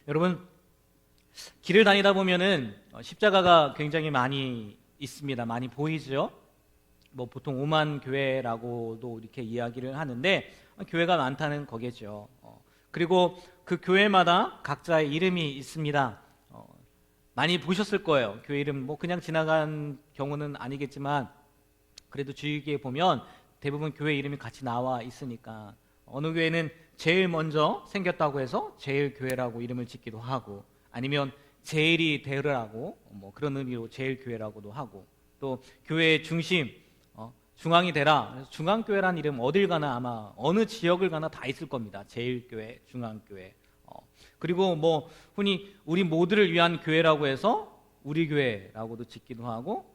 여러분, 길을 다니다 보면은 십자가가 굉장히 많이 있습니다. 많이 보이죠? 뭐 보통 오만 교회라고도 이렇게 이야기를 하는데 교회가 많다는 거겠죠. 그리고 그 교회마다 각자의 이름이 있습니다. 많이 보셨을 거예요. 교회 이름 뭐 그냥 지나간 경우는 아니겠지만 그래도 주위에 보면 대부분 교회 이름이 같이 나와 있으니까 어느 교회는 제일 먼저 생겼다고 해서 제일교회라고 이름을 짓기도 하고, 아니면 제일이 되라고 뭐 그런 의미로 제일교회라고도 하고, 또 교회의 중심 중앙이 되라. 그래서 중앙교회란 이름 어딜 가나 아마 어느 지역을 가나 다 있을 겁니다. 제일교회, 중앙교회. 그리고 뭐 흔히 우리 모두를 위한 교회라고 해서 우리 교회라고도 짓기도 하고,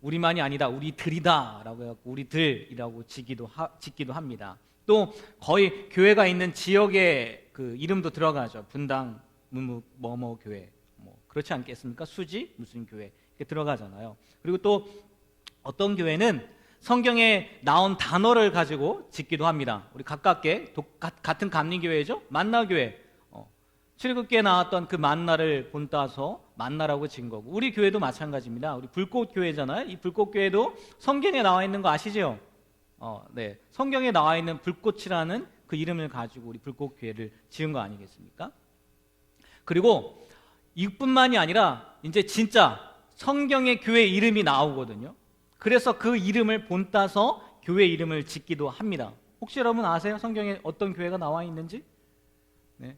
우리만이 아니다 우리들이다라고 해갖고 우리들이라고 짓기도 합니다. 또 거의 교회가 있는 지역의 그 이름도 들어가죠. 분당 뭐뭐 교회, 뭐 그렇지 않겠습니까? 수지 무슨 교회 이렇게 들어가잖아요. 그리고 또 어떤 교회는 성경에 나온 단어를 가지고 짓기도 합니다. 우리 가깝게 같은 감리교회죠. 만나교회. 출애굽기에 나왔던 그 만나를 본따서 만나라고 지은 거고, 우리 교회도 마찬가지입니다. 우리 불꽃교회잖아요. 이 불꽃교회도 성경에 나와 있는 거 아시죠? 네, 성경에 나와 있는 불꽃이라는 그 이름을 가지고 우리 불꽃교회를 지은 거 아니겠습니까? 그리고 이뿐만이 아니라 이제 진짜 성경의 교회 이름이 나오거든요. 그래서 그 이름을 본따서 교회 이름을 짓기도 합니다. 혹시 여러분 아세요? 성경에 어떤 교회가 나와 있는지? 네.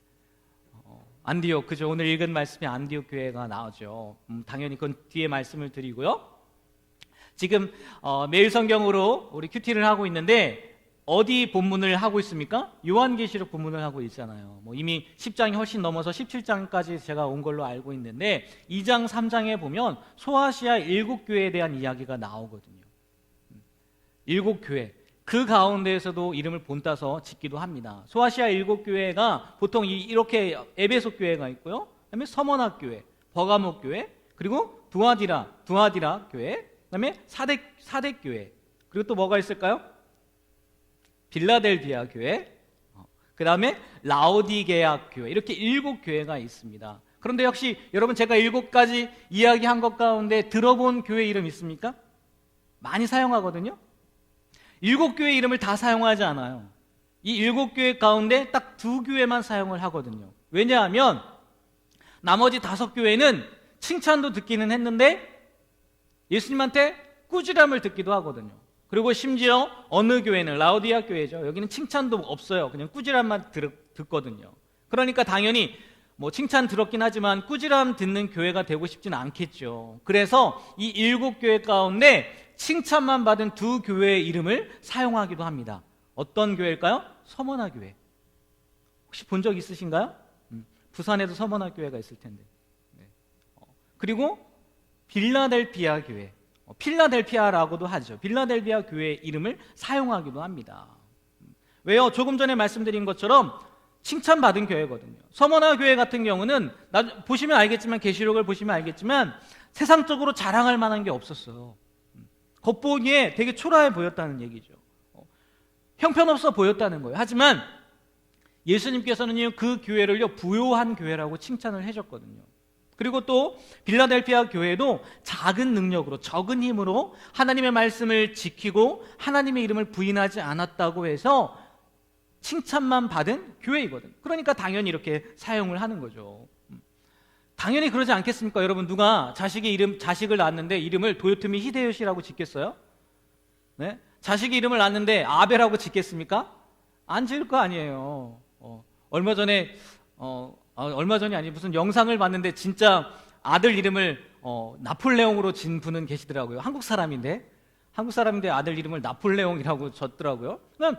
안디옥, 그죠? 오늘 읽은 말씀이 안디옥 교회가 나오죠. 당연히 그건 뒤에 말씀을 드리고요. 지금 매일 성경으로 우리 큐티를 하고 있는데 어디 본문을 하고 있습니까? 요한계시록 본문을 하고 있잖아요. 뭐 이미 10장이 훨씬 넘어서 17장까지 제가 온 걸로 알고 있는데 2장, 3장에 보면 소아시아 7교회에 대한 이야기가 나오거든요. 7교회. 그 가운데에서도 이름을 본따서 짓기도 합니다. 소아시아 7교회가 보통 이렇게 에베소 교회가 있고요. 그다음에 서머나 교회, 버가모 교회, 그리고 두아디라 교회, 그다음에 사대 교회, 그리고 또 뭐가 있을까요? 빌라델비아 교회, 그다음에 라오디게아 교회, 이렇게 7교회가 있습니다. 그런데 역시 여러분, 제가 7가지 이야기한 것 가운데 들어본 교회 이름 있습니까? 많이 사용하거든요. 7교회 이름을 다 사용하지 않아요. 이 7교회 가운데 딱 2교회만 사용을 하거든요. 왜냐하면 나머지 5교회는 칭찬도 듣기는 했는데 예수님한테 꾸지람을 듣기도 하거든요. 그리고 심지어 어느 교회는 라오디아 교회죠. 여기는 칭찬도 없어요. 그냥 꾸지람만 듣거든요. 그러니까 당연히 뭐 칭찬 들었긴 하지만 꾸지람 듣는 교회가 되고 싶지는 않겠죠. 그래서 이 7교회 가운데 칭찬만 받은 2교회의 이름을 사용하기도 합니다. 어떤 교회일까요? 서머나 교회. 혹시 본 적 있으신가요? 부산에도 서머나 교회가 있을 텐데. 네. 그리고 빌라델피아 교회, 필라델피아라고도 하죠. 필라델피아 교회의 이름을 사용하기도 합니다. 왜요? 조금 전에 말씀드린 것처럼 칭찬받은 교회거든요. 서머나 교회 같은 경우는 보시면 알겠지만, 계시록을 보시면 알겠지만 세상적으로 자랑할 만한 게 없었어요. 겉보기에 되게 초라해 보였다는 얘기죠. 형편없어 보였다는 거예요. 하지만 예수님께서는 그 교회를요 부요한 교회라고 칭찬을 해줬거든요. 그리고 또 빌라델피아 교회도 작은 능력으로, 적은 힘으로 하나님의 말씀을 지키고 하나님의 이름을 부인하지 않았다고 해서 칭찬만 받은 교회이거든요. 그러니까 당연히 이렇게 사용을 하는 거죠. 당연히 그러지 않겠습니까? 여러분, 누가 자식을 낳았는데 이름을 도요토미 히데요시라고 짓겠어요? 네? 자식이 이름을 낳았는데 아베라고 짓겠습니까? 안 지을 거 아니에요. 얼마 전이 아니 무슨 영상을 봤는데 진짜 아들 이름을 나폴레옹으로 진 분은 계시더라고요. 한국 사람인데 아들 이름을 나폴레옹이라고 졌더라고요. 그럼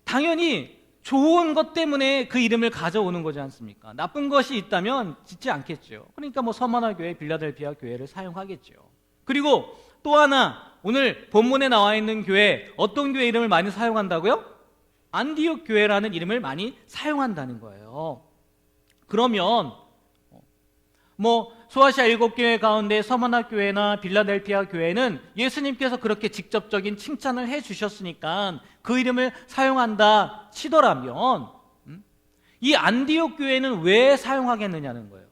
당연히 좋은 것 때문에 그 이름을 가져오는 거지 않습니까? 나쁜 것이 있다면 짓지 않겠죠. 그러니까 뭐 서머나 교회, 빌라델피아 교회를 사용하겠죠. 그리고 또 하나, 오늘 본문에 나와 있는 교회, 어떤 교회 이름을 많이 사용한다고요? 안디옥 교회라는 이름을 많이 사용한다는 거예요. 그러면 뭐 소아시아 7교회 가운데 서머나 교회나 빌라델피아 교회는 예수님께서 그렇게 직접적인 칭찬을 해주셨으니까 그 이름을 사용한다 치더라면 이 안디옥 교회는 왜 사용하겠느냐는 거예요.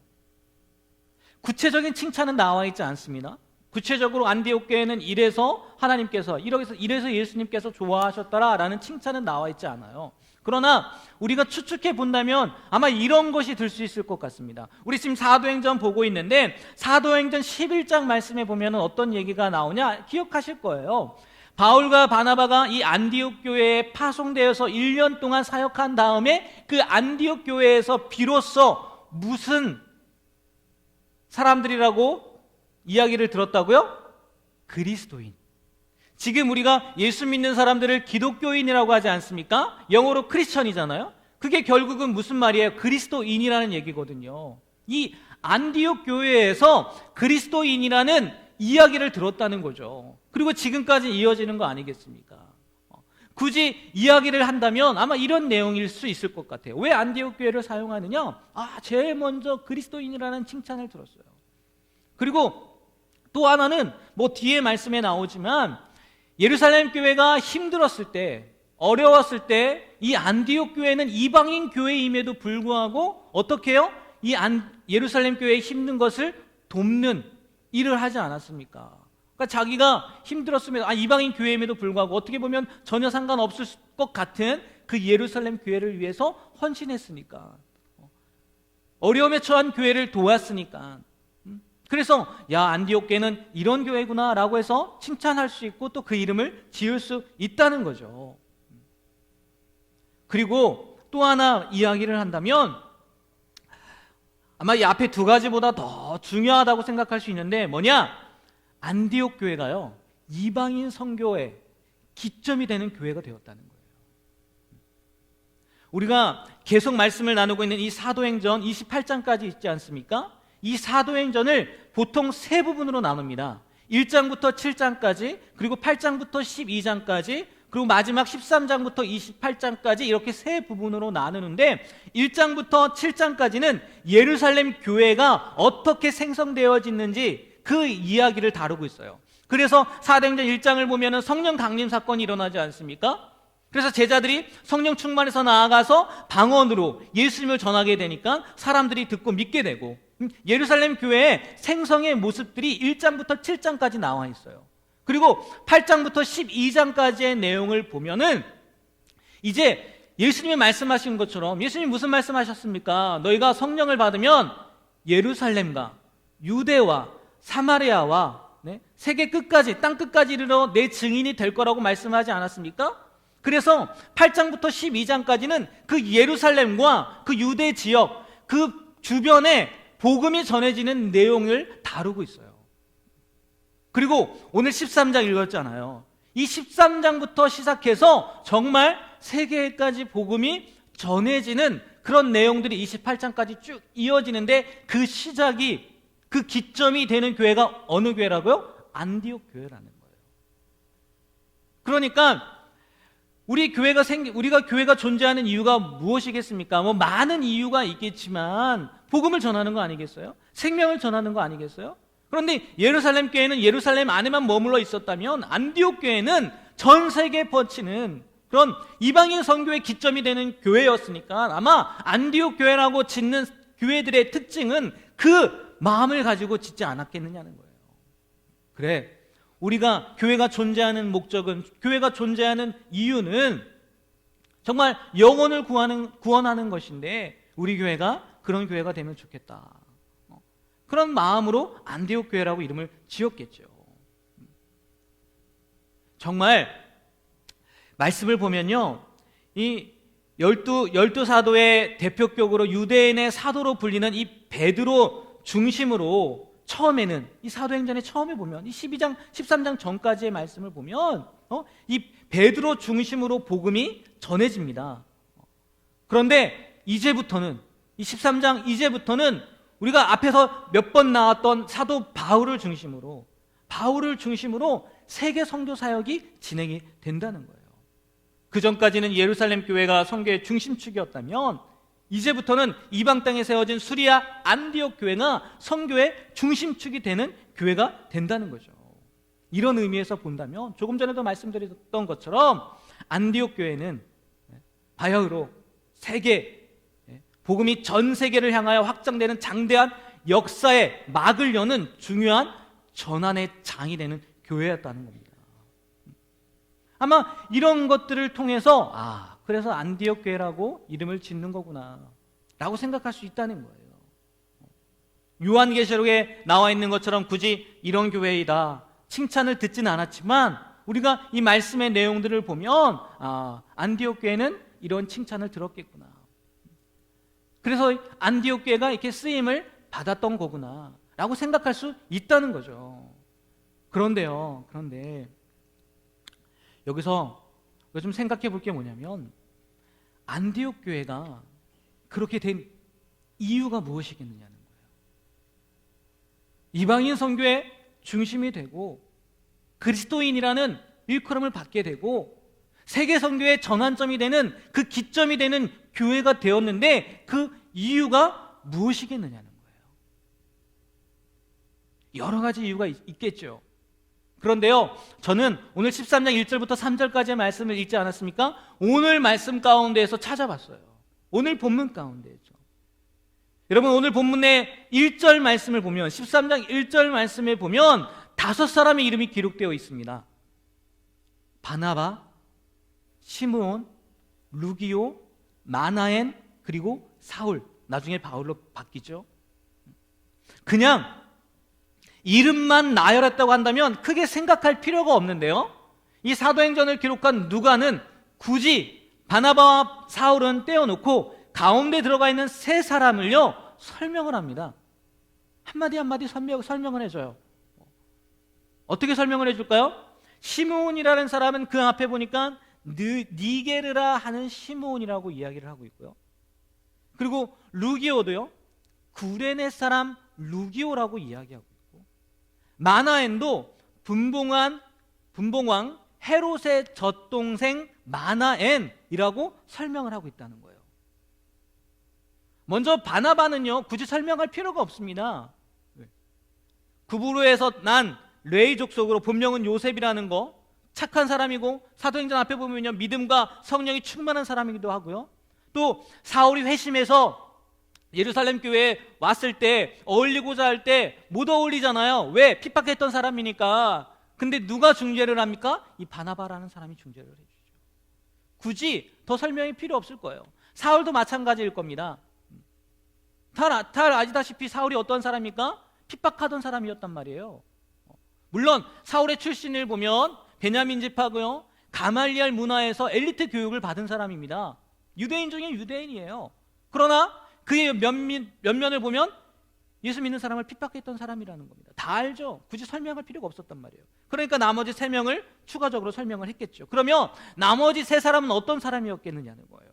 구체적인 칭찬은 나와 있지 않습니다. 구체적으로 안디옥 교회는 이래서 하나님께서 이래서 예수님께서 좋아하셨더라라는 칭찬은 나와 있지 않아요. 그러나 우리가 추측해 본다면 아마 이런 것이 들 수 있을 것 같습니다. 우리 지금 사도행전 보고 있는데 사도행전 11장 말씀에 보면 어떤 얘기가 나오냐 기억하실 거예요. 바울과 바나바가 이 안디옥 교회에 파송되어서 1년 동안 사역한 다음에 그 안디옥 교회에서 비로소 무슨 사람들이라고 이야기를 들었다고요? 그리스도인. 지금 우리가 예수 믿는 사람들을 기독교인이라고 하지 않습니까? 영어로 크리스천이잖아요. 그게 결국은 무슨 말이에요? 그리스도인이라는 얘기거든요. 이 안디옥 교회에서 그리스도인이라는 이야기를 들었다는 거죠. 그리고 지금까지 이어지는 거 아니겠습니까? 굳이 이야기를 한다면 아마 이런 내용일 수 있을 것 같아요. 왜 안디옥 교회를 사용하느냐? 제일 먼저 그리스도인이라는 칭찬을 들었어요. 그리고 또 하나는 뒤에 말씀에 나오지만 예루살렘 교회가 힘들었을 때, 어려웠을 때 이 안디옥 교회는 이방인 교회임에도 불구하고 어떻게 해요? 예루살렘 교회의 힘든 것을 돕는 일을 하지 않았습니까? 그러니까 자기가 힘들었으면 이방인 교회임에도 불구하고 어떻게 보면 전혀 상관없을 것 같은 그 예루살렘 교회를 위해서 헌신했으니까, 어려움에 처한 교회를 도왔으니까. 그래서 안디옥 교회는 이런 교회구나 라고 해서 칭찬할 수 있고 또 그 이름을 지을 수 있다는 거죠. 그리고 또 하나 이야기를 한다면 아마 이 앞에 두 가지보다 더 중요하다고 생각할 수 있는데 뭐냐? 안디옥 교회가요 이방인 선교의 기점이 되는 교회가 되었다는 거예요. 우리가 계속 말씀을 나누고 있는 이 사도행전 28장까지 있지 않습니까? 이 사도행전을 보통 세 부분으로 나눕니다. 1장부터 7장까지, 그리고 8장부터 12장까지, 그리고 마지막 13장부터 28장까지 이렇게 세 부분으로 나누는데 1장부터 7장까지는 예루살렘 교회가 어떻게 생성되어지는지 그 이야기를 다루고 있어요. 그래서 사도행전 1장을 보면 성령 강림 사건이 일어나지 않습니까? 그래서 제자들이 성령 충만해서 나아가서 방언으로 예수님을 전하게 되니까 사람들이 듣고 믿게 되고, 예루살렘 교회의 생성의 모습들이 1장부터 7장까지 나와 있어요. 그리고 8장부터 12장까지의 내용을 보면은 이제 예수님이 말씀하신 것처럼, 예수님이 무슨 말씀하셨습니까? 너희가 성령을 받으면 예루살렘과 유대와 사마리아와 세계 끝까지, 땅 끝까지 이르러 내 증인이 될 거라고 말씀하지 않았습니까? 그래서 8장부터 12장까지는 그 예루살렘과 그 유대 지역, 그 주변에 복음이 전해지는 내용을 다루고 있어요. 그리고 오늘 13장 읽었잖아요. 이 13장부터 시작해서 정말 세계까지 복음이 전해지는 그런 내용들이 28장까지 쭉 이어지는데 그 시작이, 그 기점이 되는 교회가 어느 교회라고요? 안디옥 교회라는 거예요. 그러니까 우리가 교회가 존재하는 이유가 무엇이겠습니까? 많은 이유가 있겠지만 복음을 전하는 거 아니겠어요? 생명을 전하는 거 아니겠어요? 그런데 예루살렘 교회는 예루살렘 안에만 머물러 있었다면 안디옥 교회는 전 세계에 뻗치는 그런 이방인 선교의 기점이 되는 교회였으니까 아마 안디옥 교회라고 짓는 교회들의 특징은 그 마음을 가지고 짓지 않았겠느냐는 거예요. 그래, 우리가 교회가 존재하는 목적은, 교회가 존재하는 이유는 정말 영혼을 구원하는 것인데 우리 교회가 그런 교회가 되면 좋겠다. 그런 마음으로 안디옥 교회라고 이름을 지었겠죠. 정말 말씀을 보면요, 이 열두 사도의 대표격으로 유대인의 사도로 불리는 이 베드로 중심으로 처음에는 이 사도행전의 처음에 보면 이 12장, 13장 전까지의 말씀을 보면 이 베드로 중심으로 복음이 전해집니다. 그런데 이제부터는 이 13장 이제부터는 우리가 앞에서 몇 번 나왔던 사도 바울을 중심으로 세계 선교 사역이 진행이 된다는 거예요. 그 전까지는 예루살렘 교회가 선교의 중심축이었다면 이제부터는 이방 땅에 세워진 수리아 안디옥 교회가 선교의 중심축이 되는 교회가 된다는 거죠. 이런 의미에서 본다면 조금 전에도 말씀드렸던 것처럼 안디옥 교회는 바야흐로 세계 복음이 전 세계를 향하여 확장되는 장대한 역사의 막을 여는 중요한 전환의 장이 되는 교회였다는 겁니다. 아마 이런 것들을 통해서 그래서 안디옥 교회라고 이름을 짓는 거구나 라고 생각할 수 있다는 거예요. 요한계시록에 나와 있는 것처럼 굳이 이런 교회이다 칭찬을 듣지는 않았지만 우리가 이 말씀의 내용들을 보면 안디옥 교회는 이런 칭찬을 들었겠구나. 그래서 안디옥 교회가 이렇게 쓰임을 받았던 거구나 라고 생각할 수 있다는 거죠. 그런데 여기서 좀 생각해 볼 게 뭐냐면 안디옥 교회가 그렇게 된 이유가 무엇이겠느냐는 거예요. 이방인 선교의 중심이 되고 그리스도인이라는 일컬음을 받게 되고 세계 선교의 전환점이 되는 그 기점이 되는 교회가 되었는데 그 이유가 무엇이겠느냐는 거예요. 여러 가지 이유가 있겠죠. 그런데요, 저는 오늘 13장 1절부터 3절까지의 말씀을 읽지 않았습니까? 오늘 말씀 가운데에서 찾아봤어요. 오늘 본문 가운데죠. 여러분, 오늘 본문의 1절 말씀을 보면 13장 1절 말씀에 보면 5사람의 이름이 기록되어 있습니다. 바나바, 시므온, 루기오, 마나엔, 그리고 사울. 나중에 바울로 바뀌죠. 그냥 이름만 나열했다고 한다면 크게 생각할 필요가 없는데요, 이 사도행전을 기록한 누가는 굳이 바나바와 사울은 떼어놓고 가운데 들어가 있는 세 사람을요 설명을 합니다. 한마디 한마디 설명을 해줘요. 어떻게 설명을 해줄까요? 시므온이라는 사람은 그 앞에 보니까 니게르라 하는 시므온이라고 이야기를 하고 있고요. 그리고 루기오도요 구레네 사람 루기오라고 이야기하고 있고, 마나엔도 분봉왕 헤롯의 젖동생 마나엔이라고 설명을 하고 있다는 거예요. 먼저 바나바는요 굳이 설명할 필요가 없습니다. 구브로에서 난 레위 족속으로 본명은 요셉이라는 거, 착한 사람이고 사도행전 앞에 보면요 믿음과 성령이 충만한 사람이기도 하고요. 또 사울이 회심해서 예루살렘 교회에 왔을 때 어울리고자 할 때 못 어울리잖아요. 왜? 핍박했던 사람이니까. 근데 누가 중재를 합니까? 이 바나바라는 사람이 중재를 해주죠. 굳이 더 설명이 필요 없을 거예요. 사울도 마찬가지일 겁니다. 잘 아시다시피 사울이 어떤 사람입니까? 핍박하던 사람이었단 말이에요. 물론 사울의 출신을 보면 베냐민 지파고요, 가말리엘 문화에서 엘리트 교육을 받은 사람입니다. 유대인 중에 유대인이에요. 그러나 그의 면면을 보면 예수 믿는 사람을 핍박했던 사람이라는 겁니다. 다 알죠. 굳이 설명할 필요가 없었단 말이에요. 그러니까 나머지 3명을 추가적으로 설명을 했겠죠. 그러면 나머지 3사람은 어떤 사람이었겠느냐는 거예요.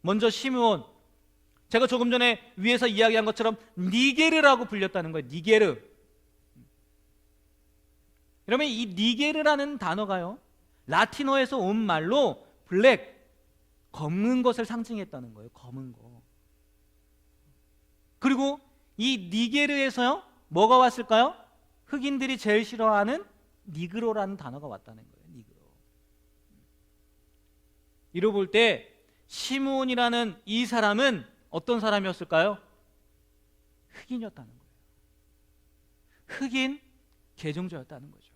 먼저 시므온, 제가 조금 전에 위에서 이야기한 것처럼 니게르라고 불렸다는 거예요. 니게르. 여러분, 이 니게르라는 단어가요 라틴어에서 온 말로 블랙, 검은 것을 상징했다는 거예요. 검은 거. 그리고 이 니게르에서요 뭐가 왔을까요? 흑인들이 제일 싫어하는 니그로라는 단어가 왔다는 거예요. 니그로. 이로 볼 때 시므온이라는 이 사람은 어떤 사람이었을까요? 흑인이었다는 거예요. 흑인 개종자였다는 거죠.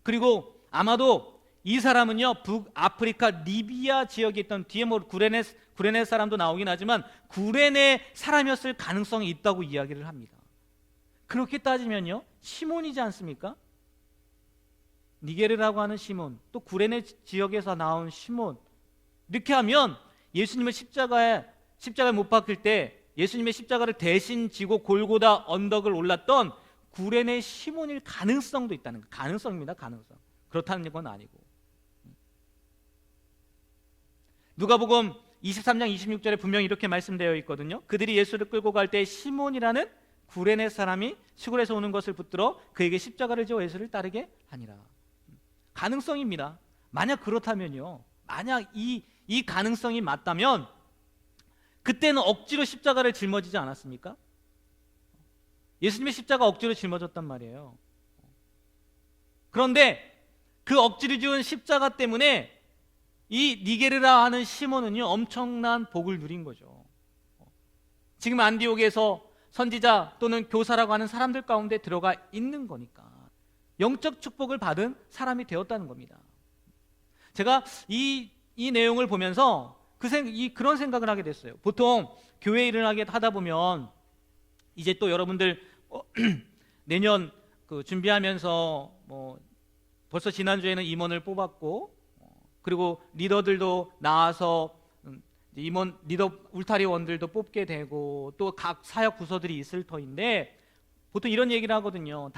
그리고 아마도 이 사람은요 북아프리카 리비아 지역에 있던, 뒤에 뭐 구레네 사람도 나오긴 하지만 구레네 사람이었을 가능성이 있다고 이야기를 합니다. 그렇게 따지면요 시몬이지 않습니까? 니게르라고 하는 시몬, 또 구레네 지역에서 나온 시몬, 이렇게 하면 예수님을 십자가에 못 박힐 때 예수님의 십자가를 대신 지고 골고다 언덕을 올랐던 구레네 시몬일 가능성도 있다는 거예요. 가능성입니다. 가능성. 그렇다는 건 아니고. 누가복음 23장 26절에 분명히 이렇게 말씀되어 있거든요. 그들이 예수를 끌고 갈 때 시몬이라는 구레네 사람이 시골에서 오는 것을 붙들어 그에게 십자가를 지어 예수를 따르게 하니라. 가능성입니다. 만약 그렇다면요, 만약 이 가능성이 맞다면 그때는 억지로 십자가를 짊어지지 않았습니까? 예수님의 십자가 억지로 짊어졌단 말이에요. 그런데 그 억지로 지은 십자가 때문에 이 니게르라 하는 시몬은요 엄청난 복을 누린 거죠. 지금 안디옥에서 선지자 또는 교사라고 하는 사람들 가운데 들어가 있는 거니까 영적 축복을 받은 사람이 되었다는 겁니다. 제가 이 내용을 보면서 그런 생각을 하게 됐어요. 보통 교회 일을 하다 보면 이제 또 여러분들 내년 준비하면서 벌써 지난주에는 임원을 뽑았고 그리고 리더들도 나와서 임원 리더 울타리원들도 뽑게 되고 또 각 사역 부서들이 있을 터인데 보통 이런 얘기를 하거든요.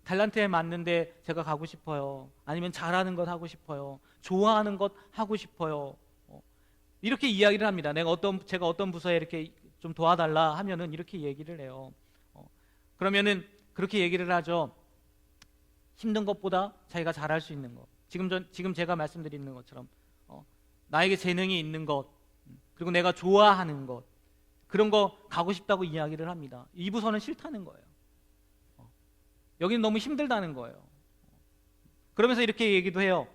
달란트에 맞는데 제가 가고 싶어요. 아니면 잘하는 것 하고 싶어요. 좋아하는 것 하고 싶어요. 이렇게 이야기를 합니다. 제가 어떤 부서에 이렇게 좀 도와달라 하면은 이렇게 얘기를 해요. 그러면은 그렇게 얘기를 하죠. 힘든 것보다 자기가 잘할 수 있는 것. 지금 제가 말씀드리는 것처럼 나에게 재능이 있는 것, 그리고 내가 좋아하는 것, 그런 거 가고 싶다고 이야기를 합니다. 이 부서는 싫다는 거예요. 여기는 너무 힘들다는 거예요. 그러면서 이렇게 얘기도 해요.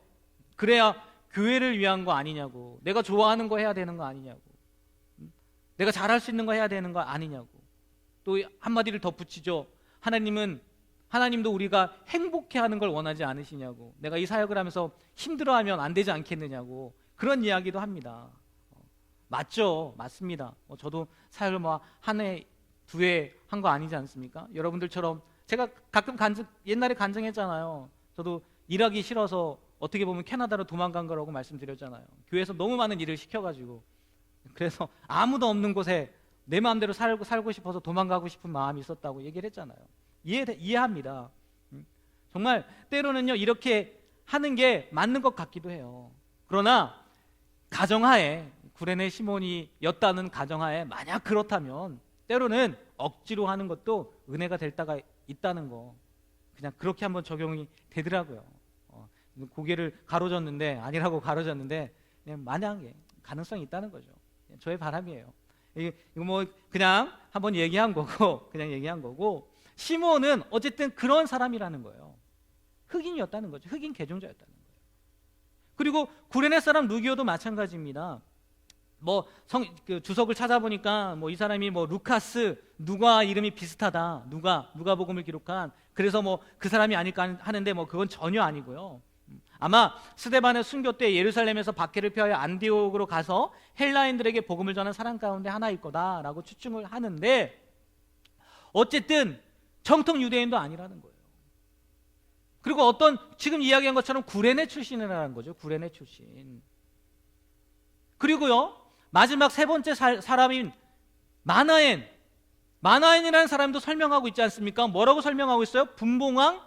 그래야 교회를 위한 거 아니냐고. 내가 좋아하는 거 해야 되는 거 아니냐고. 내가 잘할 수 있는 거 해야 되는 거 아니냐고. 또 한마디를 덧붙이죠. 하나님도 우리가 행복해하는 걸 원하지 않으시냐고. 내가 이 사역을 하면서 힘들어하면 안 되지 않겠느냐고. 그런 이야기도 합니다. 맞죠? 맞습니다. 저도 사역을 한 해, 두 해 한 거 아니지 않습니까? 여러분들처럼 제가 가끔 옛날에 간증했잖아요. 저도 일하기 싫어서 어떻게 보면 캐나다로 도망간 거라고 말씀드렸잖아요. 교회에서 너무 많은 일을 시켜가지고 그래서 아무도 없는 곳에 내 마음대로 살고 싶어서 도망가고 싶은 마음이 있었다고 얘기를 했잖아요. 이해합니다. 정말 때로는요 이렇게 하는 게 맞는 것 같기도 해요. 그러나 가정하에 구레네 시몬이였다는 가정하에 만약 그렇다면 때로는 억지로 하는 것도 은혜가 될 때가 있다는 거 그냥 그렇게 한번 적용이 되더라고요. 고개를 가로졌는데 아니라고 가로졌는데 그냥 만약에 가능성이 있다는 거죠. 저의 바람이에요. 이거 그냥 한번 얘기한 거고 시몬은 어쨌든 그런 사람이라는 거예요. 흑인이었다는 거죠. 흑인 개종자였다는 거예요. 그리고 구레네 사람 루기오도 마찬가지입니다. 주석을 찾아보니까 이 사람이 루카스 누가 이름이 비슷하다. 누가복음을 기록한 그래서 그 사람이 아닐까 하는데 그건 전혀 아니고요. 아마 스데반의 순교 때 예루살렘에서 박해를 피하여 안디옥으로 가서 헬라인들에게 복음을 전한 사람 가운데 하나일 거다라고 추측을 하는데 어쨌든 정통 유대인도 아니라는 거예요. 그리고 지금 이야기한 것처럼 구레네 출신이라는 거죠. 구레네 출신. 그리고요 마지막 세 번째 사람인 마나엔이라는 사람도 설명하고 있지 않습니까? 뭐라고 설명하고 있어요? 분봉왕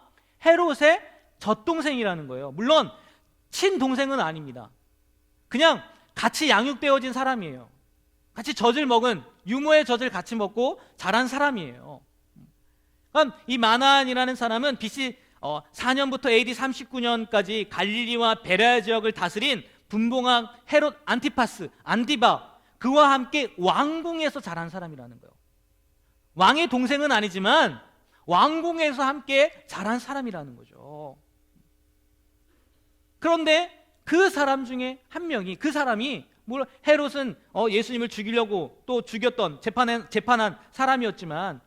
헤롯의 젖동생이라는 거예요. 물론 친동생은 아닙니다. 그냥 같이 양육되어진 사람이에요. 같이 젖을 먹은 유모의 젖을 같이 먹고 자란 사람이에요. 그러니까 이 마나안이라는 사람은 BC 4년부터 AD 39년까지 갈릴리와 베레아 지역을 다스린 분봉왕 헤롯 안디바 그와 함께 왕궁에서 자란 사람이라는 거예요. 왕의 동생은 아니지만 왕궁에서 함께 자란 사람이라는 거죠. 그런데 그 사람 중에 한 명이 헤롯은 예수님을 죽이려고 또 죽였던 재판한 사람이었지만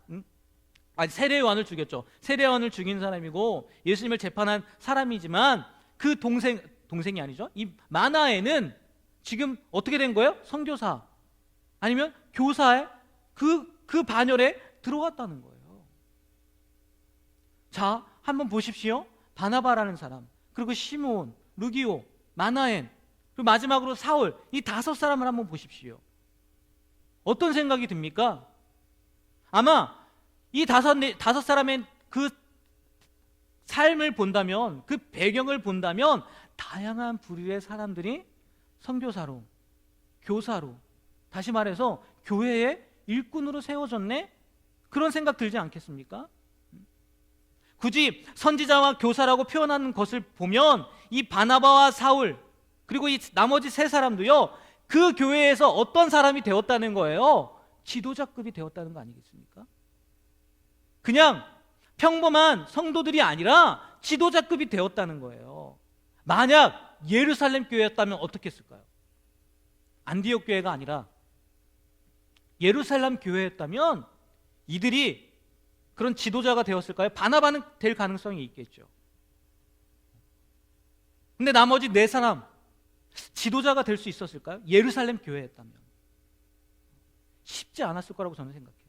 세례요한을 죽였죠. 세례요한을 죽인 사람이고 예수님을 재판한 사람이지만 그 동생이 아니죠. 이 마나에는 지금 어떻게 된 거예요? 선교사 아니면 교사의 그 반열에 들어갔다는 거예요. 자, 한번 보십시오. 바나바라는 사람, 그리고 시몬, 루기오, 마나엔, 그리고 마지막으로 사울, 이 5사람을 한번 보십시오. 어떤 생각이 듭니까? 아마 이 5사람의 그 삶을 본다면, 그 배경을 본다면 다양한 부류의 사람들이 선교사로, 교사로, 다시 말해서 교회의 일꾼으로 세워졌네? 그런 생각 들지 않겠습니까? 굳이 선지자와 교사라고 표현하는 것을 보면 이 바나바와 사울 그리고 이 나머지 3사람도요 그 교회에서 어떤 사람이 되었다는 거예요? 지도자급이 되었다는 거 아니겠습니까? 그냥 평범한 성도들이 아니라 지도자급이 되었다는 거예요. 만약 예루살렘 교회였다면 어떻게 했을까요? 안디옥 교회가 아니라 예루살렘 교회였다면 이들이 그런 지도자가 되었을까요? 바나바는 될 가능성이 있겠죠. 근데 나머지 네 사람 지도자가 될 수 있었을까요? 예루살렘 교회였다면 쉽지 않았을 거라고 저는 생각해요.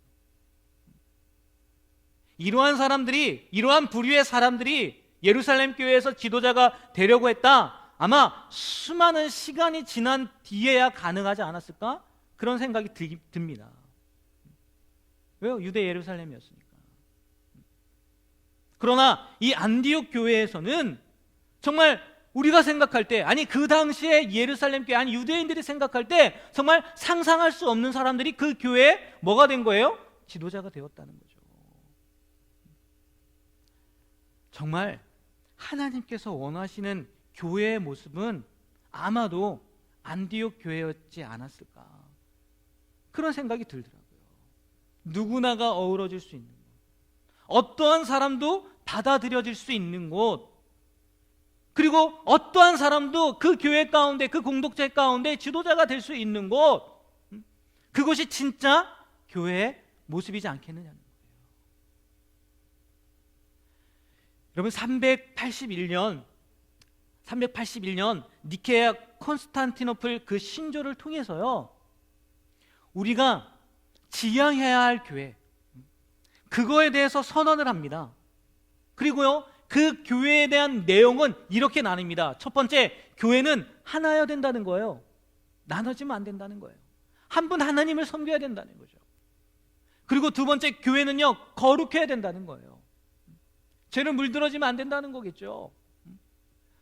이러한 부류의 사람들이 예루살렘 교회에서 지도자가 되려고 했다. 아마 수많은 시간이 지난 뒤에야 가능하지 않았을까? 그런 생각이 듭니다. 왜요? 유대 예루살렘이었으니까. 그러나 이 안디옥 교회에서는 정말 우리가 생각할 때, 아니 그 당시에 예루살렘 교회, 아니 유대인들이 생각할 때 정말 상상할 수 없는 사람들이 그 교회에 뭐가 된 거예요? 지도자가 되었다는 거죠. 정말 하나님께서 원하시는 교회의 모습은 아마도 안디옥 교회였지 않았을까, 그런 생각이 들더라고요. 누구나가 어우러질 수 있는 곳, 어떠한 사람도 받아들여질 수 있는 곳, 그리고 어떠한 사람도 그 교회 가운데, 그 공동체 가운데 지도자가 될 수 있는 곳, 그것이 진짜 교회의 모습이지 않겠느냐는 거예요. 여러분, 381년 니케아 콘스탄티노플 그 신조를 통해서요, 우리가 지향해야 할 교회, 그거에 대해서 선언을 합니다. 그리고요, 그 교회에 대한 내용은 이렇게 나뉩니다. 첫 번째, 교회는 하나여야 된다는 거예요. 나눠지면 안 된다는 거예요. 한 분 하나님을 섬겨야 된다는 거죠. 그리고 두 번째, 교회는요, 거룩해야 된다는 거예요. 죄는 물들어지면 안 된다는 거겠죠.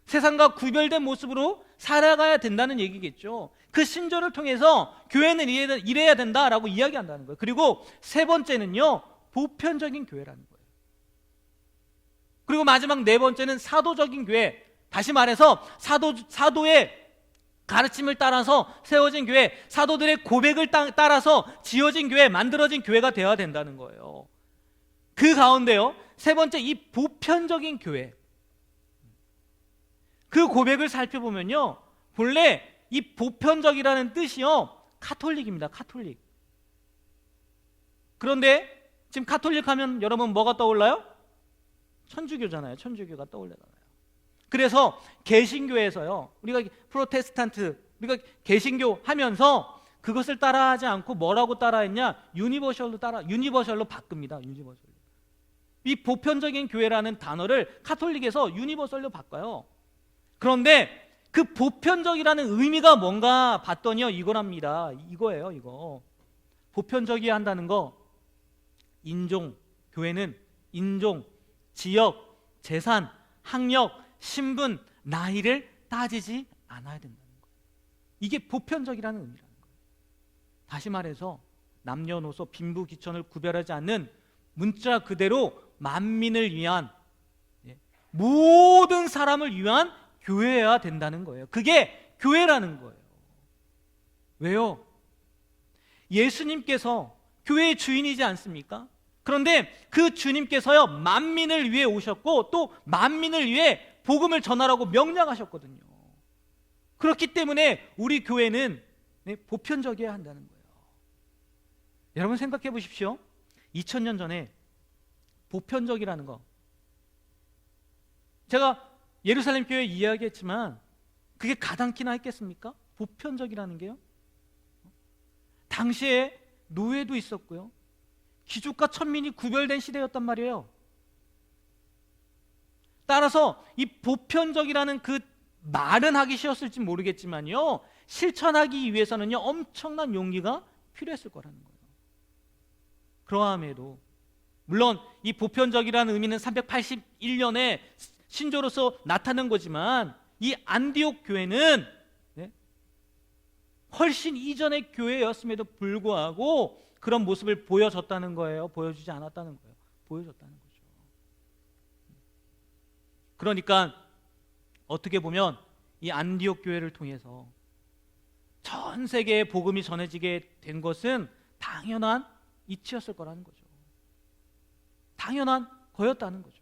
세상과 구별된 모습으로 살아가야 된다는 얘기겠죠. 그 신조를 통해서 교회는 이래야 된다라고 이야기한다는 거예요. 그리고 세 번째는요, 보편적인 교회라는 거예요. 그리고 마지막 네 번째는 사도적인 교회, 다시 말해서 사도의 가르침을 따라서 세워진 교회, 사도들의 고백을 따라서 지어진 교회, 만들어진 교회가 되어야 된다는 거예요. 그 가운데요, 세 번째, 이 보편적인 교회, 그 고백을 살펴보면요, 본래 이 보편적이라는 뜻이요, 카톨릭입니다. 카톨릭. 그런데 지금 카톨릭 하면 여러분 뭐가 떠올라요? 천주교잖아요. 천주교가 떠올라잖아요. 그래서 개신교에서요, 우리가 프로테스탄트, 우리가 개신교 하면서 그것을 따라하지 않고 뭐라고 따라했냐? 유니버셜로 바꿉니다. 유니버셜로. 이 보편적인 교회라는 단어를 카톨릭에서 유니버셜로 바꿔요. 그런데 그 보편적이라는 의미가 뭔가 봤더니요, 이거랍니다. 이거예요, 이거. 보편적이어야 한다는 거, 교회는 인종, 지역, 재산, 학력, 신분, 나이를 따지지 않아야 된다는 거예요. 이게 보편적이라는 의미라는 거예요. 다시 말해서 남녀노소, 빈부귀천을 구별하지 않는 문자 그대로 만민을 위한, 모든 사람을 위한 교회여야 된다는 거예요. 그게 교회라는 거예요. 왜요? 예수님께서 교회의 주인이지 않습니까? 그런데 그 주님께서요, 만민을 위해 오셨고 또 만민을 위해 복음을 전하라고 명령하셨거든요. 그렇기 때문에 우리 교회는 보편적이어야 한다는 거예요. 여러분 생각해 보십시오. 2000년 전에 보편적이라는 거, 제가 예루살렘 교회 이야기했지만 그게 가당키나 했겠습니까? 보편적이라는 게요. 당시에 노예도 있었고요, 귀족과 천민이 구별된 시대였단 말이에요. 따라서 이 보편적이라는 그 말은 하기 쉬웠을지 모르겠지만요, 실천하기 위해서는요, 엄청난 용기가 필요했을 거라는 거예요. 그러함에도 물론 이 보편적이라는 의미는 381년에 신조로서 나타난 거지만, 이 안디옥 교회는 훨씬 이전의 교회였음에도 불구하고 그런 모습을 보여줬다는 거예요. 보여주지 않았다는 거예요. 보여줬다는 거죠. 그러니까 어떻게 보면 이 안디옥 교회를 통해서 전 세계에 복음이 전해지게 된 것은 당연한 이치였을 거라는 거죠. 당연한 거였다는 거죠.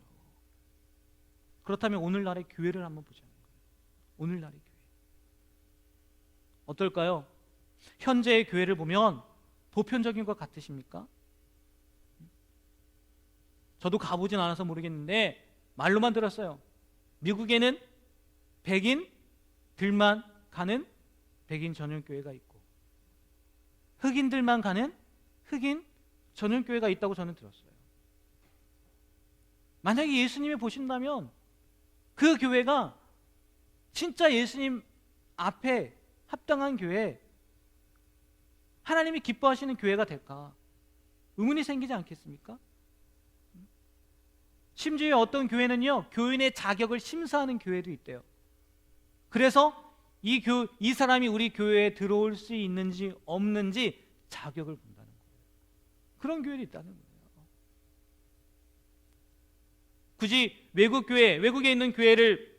그렇다면 오늘날의 교회를 한번 보자는 거예요. 오늘날의 교회. 어떨까요? 현재의 교회를 보면 보편적인 것 같으십니까? 저도 가보진 않아서 모르겠는데 말로만 들었어요. 미국에는 백인들만 가는 백인 전용 교회가 있고 흑인들만 가는 흑인 전용 교회가 있다고 저는 들었어요. 만약에 예수님이 보신다면 그 교회가 진짜 예수님 앞에 합당한 교회, 하나님이 기뻐하시는 교회가 될까? 의문이 생기지 않겠습니까? 심지어 어떤 교회는요, 교인의 자격을 심사하는 교회도 있대요. 그래서 이 사람이 우리 교회에 들어올 수 있는지 없는지 자격을 본다는 거예요. 그런 교회도 있다는 거예요. 굳이 외국에 있는 교회를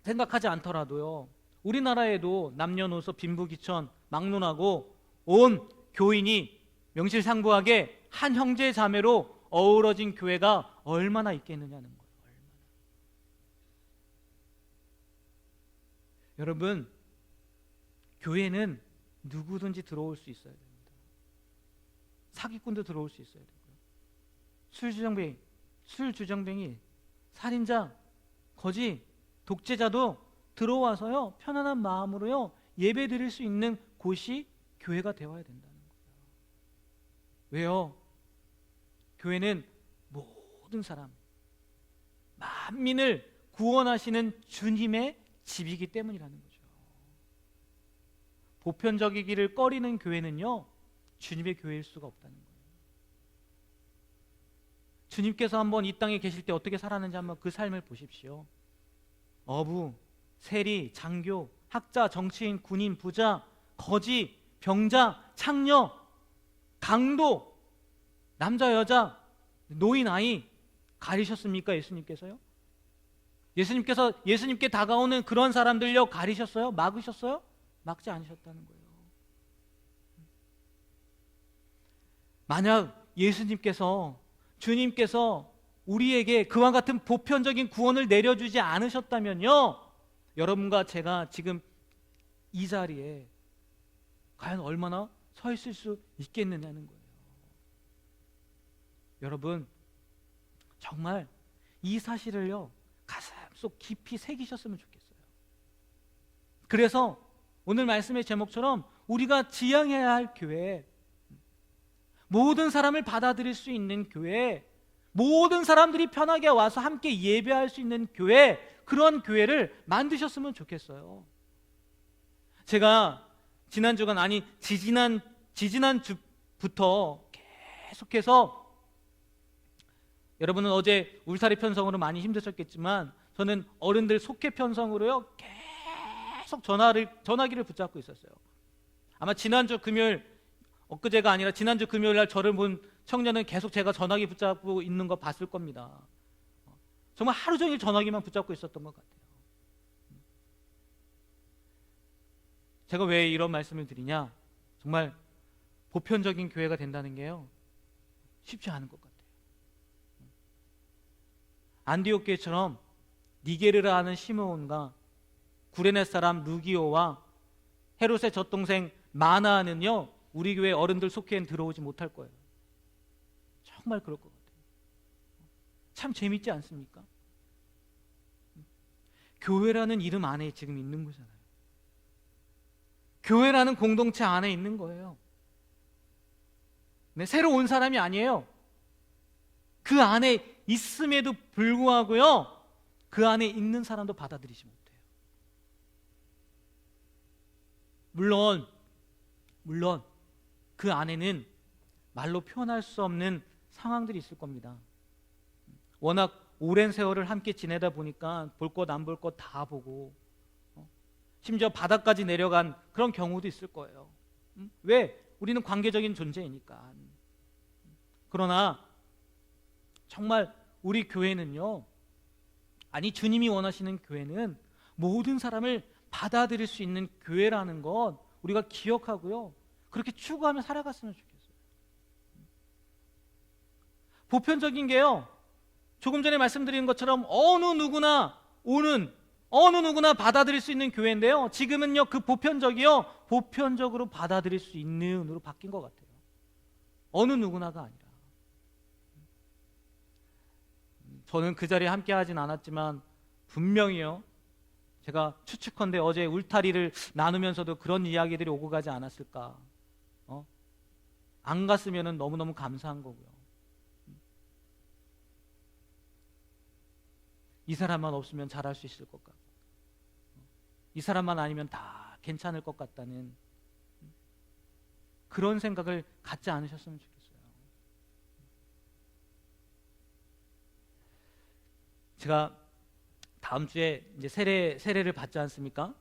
생각하지 않더라도요, 우리나라에도 남녀노소 빈부귀천 막론하고 온 교인이 명실상부하게 한 형제 자매로 어우러진 교회가 얼마나 있겠느냐는 거예요. 얼마나. 여러분, 교회는 누구든지 들어올 수 있어야 됩니다. 사기꾼도 들어올 수 있어야 되고요. 술주정뱅이, 살인자, 거지, 독재자도 들어와서요, 편안한 마음으로요, 예배 드릴 수 있는 곳이 교회가 되어야 된다는 거예요. 왜요? 교회는 모든 사람, 만민을 구원하시는 주님의 집이기 때문이라는 거죠. 보편적이기를 꺼리는 교회는요, 주님의 교회일 수가 없다는 거예요. 주님께서 한번 이 땅에 계실 때 어떻게 살았는지 한번 그 삶을 보십시오. 어부, 세리, 장교, 학자, 정치인, 군인, 부자, 거지, 병자, 창녀, 강도, 남자, 여자, 노인, 아이 가리셨습니까? 예수님께서요? 예수님께 다가오는 그런 사람들요 가리셨어요? 막으셨어요? 막지 않으셨다는 거예요. 만약 주님께서 우리에게 그와 같은 보편적인 구원을 내려주지 않으셨다면요, 여러분과 제가 지금 이 자리에 과연 얼마나 서 있을 수 있겠느냐는 거예요. 여러분, 정말 이 사실을요, 가슴속 깊이 새기셨으면 좋겠어요. 그래서 오늘 말씀의 제목처럼 우리가 지향해야 할 교회, 모든 사람을 받아들일 수 있는 교회, 모든 사람들이 편하게 와서 함께 예배할 수 있는 교회, 그런 교회를 만드셨으면 좋겠어요. 제가 지지난 주부터 계속해서, 여러분은 어제 울타리 편성으로 많이 힘드셨겠지만 저는 어른들 속회 편성으로요 계속 전화기를 붙잡고 있었어요. 아마 지난주 금요일, 엊그제가 아니라 지난주 금요일 날 저를 본 청년은 계속 제가 전화기 붙잡고 있는 거 봤을 겁니다. 정말 하루 종일 전화기만 붙잡고 있었던 것 같아요. 제가 왜 이런 말씀을 드리냐, 정말 보편적인 교회가 된다는 게요 쉽지 않은 것 같아요. 안디옥 교회처럼 니게르라 하는 시므온과 구레네 사람 루기오와 헤롯의 젖동생 마나는요 우리 교회 어른들 속회엔 들어오지 못할 거예요. 정말 그럴 것 같아요. 참 재밌지 않습니까? 교회라는 이름 안에 지금 있는 거잖아요. 교회라는 공동체 안에 있는 거예요. 네, 새로 온 사람이 아니에요. 그 안에 있음에도 불구하고요, 그 안에 있는 사람도 받아들이지 못해요. 물론 그 안에는 말로 표현할 수 없는 상황들이 있을 겁니다. 워낙 오랜 세월을 함께 지내다 보니까 볼 것 안 볼 것 다 보고, 심지어 바닥까지 내려간 그런 경우도 있을 거예요. 왜? 우리는 관계적인 존재이니까. 그러나 정말 우리 교회는요, 아니 주님이 원하시는 교회는 모든 사람을 받아들일 수 있는 교회라는 것 우리가 기억하고요, 그렇게 추구하며 살아갔으면 좋겠어요. 보편적인 게요, 조금 전에 말씀드린 것처럼 어느 누구나 오는 어느 누구나 받아들일 수 있는 교회인데요, 지금은요 그 보편적으로 받아들일 수 있는 으로 바뀐 것 같아요. 어느 누구나가 아니라. 저는 그 자리에 함께 하진 않았지만 분명히요, 제가 추측컨대 어제 울타리를 나누면서도 그런 이야기들이 오고 가지 않았을까. 안 갔으면 너무너무 감사한 거고요. 이 사람만 없으면 잘할 수 있을 것 같고, 이 사람만 아니면 다 괜찮을 것 같다는 그런 생각을 갖지 않으셨으면 좋겠어요. 제가 다음 주에 이제 세례를 받지 않습니까?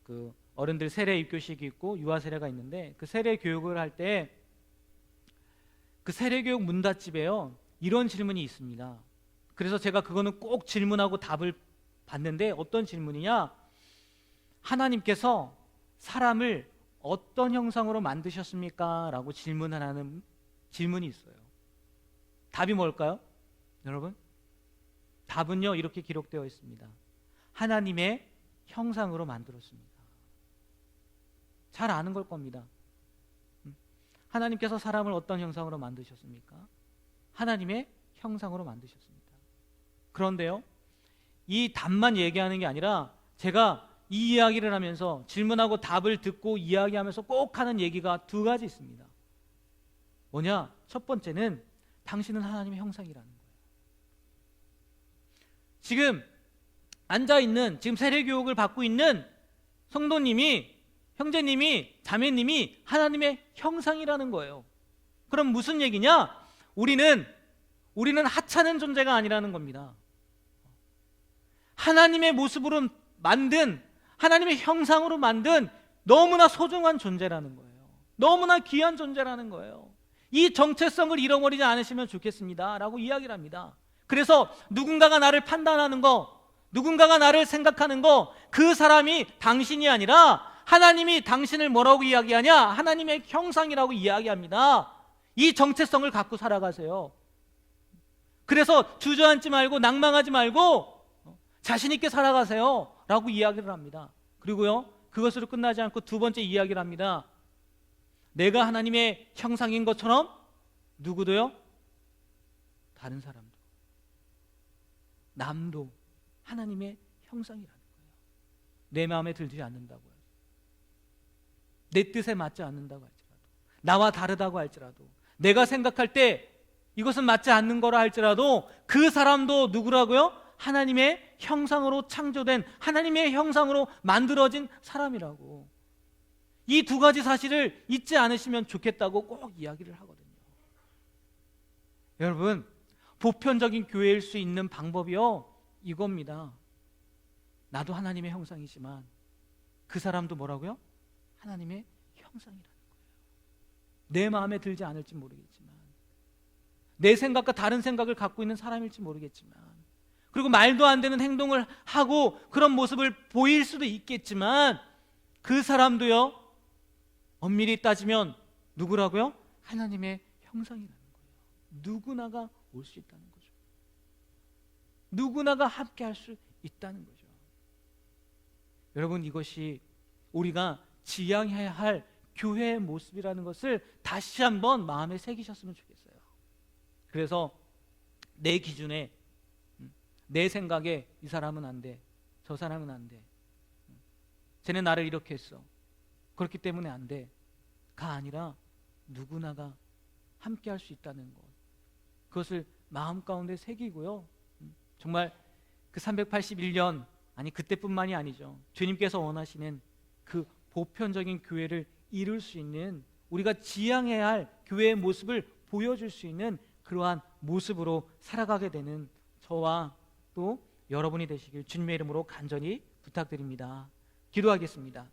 그 어른들 세례 입교식이 있고 유아 세례가 있는데, 그 세례 교육을 할 때 그 세례 교육 문답집에요 이런 질문이 있습니다. 그래서 제가 그거는 꼭 질문하고 답을 받는데, 어떤 질문이냐, 하나님께서 사람을 어떤 형상으로 만드셨습니까? 라고 질문하는 질문이 있어요. 답이 뭘까요? 여러분, 답은요 이렇게 기록되어 있습니다. 하나님의 형상으로 만들었습니다. 잘 아는 걸 겁니다. 하나님께서 사람을 어떤 형상으로 만드셨습니까? 하나님의 형상으로 만드셨습니다. 그런데요, 이 답만 얘기하는 게 아니라 제가 이 이야기를 하면서 질문하고 답을 듣고 이야기하면서 꼭 하는 얘기가 두 가지 있습니다. 뭐냐? 첫 번째는 당신은 하나님의 형상이라는 거예요. 지금 앉아있는, 지금 세례교육을 받고 있는 성도님이, 형제님이, 자매님이 하나님의 형상이라는 거예요. 그럼 무슨 얘기냐? 우리는 하찮은 존재가 아니라는 겁니다. 하나님의 모습으로 만든, 하나님의 형상으로 만든 너무나 소중한 존재라는 거예요. 너무나 귀한 존재라는 거예요. 이 정체성을 잃어버리지 않으시면 좋겠습니다 라고 이야기를 합니다. 그래서 누군가가 나를 판단하는 거, 누군가가 나를 생각하는 거, 그 사람이 당신이 아니라 하나님이 당신을 뭐라고 이야기하냐? 하나님의 형상이라고 이야기합니다. 이 정체성을 갖고 살아가세요. 그래서 주저앉지 말고 낭망하지 말고 자신 있게 살아가세요 라고 이야기를 합니다. 그리고요, 그것으로 끝나지 않고 두 번째 이야기를 합니다. 내가 하나님의 형상인 것처럼 누구도요? 다른 사람도, 남도 하나님의 형상이라는 거예요. 내 마음에 들지 않는다고요. 내 뜻에 맞지 않는다고 할지라도, 나와 다르다고 할지라도, 내가 생각할 때 이것은 맞지 않는 거라 할지라도 그 사람도 누구라고요? 하나님의 형상으로 창조된, 하나님의 형상으로 만들어진 사람이라고. 이 두 가지 사실을 잊지 않으시면 좋겠다고 꼭 이야기를 하거든요. 여러분, 보편적인 교회일 수 있는 방법이요, 이겁니다. 나도 하나님의 형상이지만 그 사람도 뭐라고요? 하나님의 형상이라는 거예요. 내 마음에 들지 않을지 모르겠지만, 내 생각과 다른 생각을 갖고 있는 사람일지 모르겠지만, 그리고 말도 안 되는 행동을 하고 그런 모습을 보일 수도 있겠지만, 그 사람도요, 엄밀히 따지면 누구라고요? 하나님의 형상이라는 거예요. 누구나가 올 수 있다는 거죠. 누구나가 함께 할 수 있다는 거죠. 여러분, 이것이 우리가 지향해야 할 교회의 모습이라는 것을 다시 한번 마음에 새기셨으면 좋겠어요. 그래서 내 기준에, 내 생각에 이 사람은 안 돼, 저 사람은 안 돼, 쟤네 나를 이렇게 했어, 그렇기 때문에 안 돼가 아니라 누구나가 함께 할 수 있다는 것, 그것을 마음 가운데 새기고요, 정말 그 381년, 아니 그때뿐만이 아니죠, 주님께서 원하시는 그 보편적인 교회를 이룰 수 있는, 우리가 지향해야 할 교회의 모습을 보여줄 수 있는 그러한 모습으로 살아가게 되는 저와 또 여러분이 되시길 주님의 이름으로 간절히 부탁드립니다. 기도하겠습니다.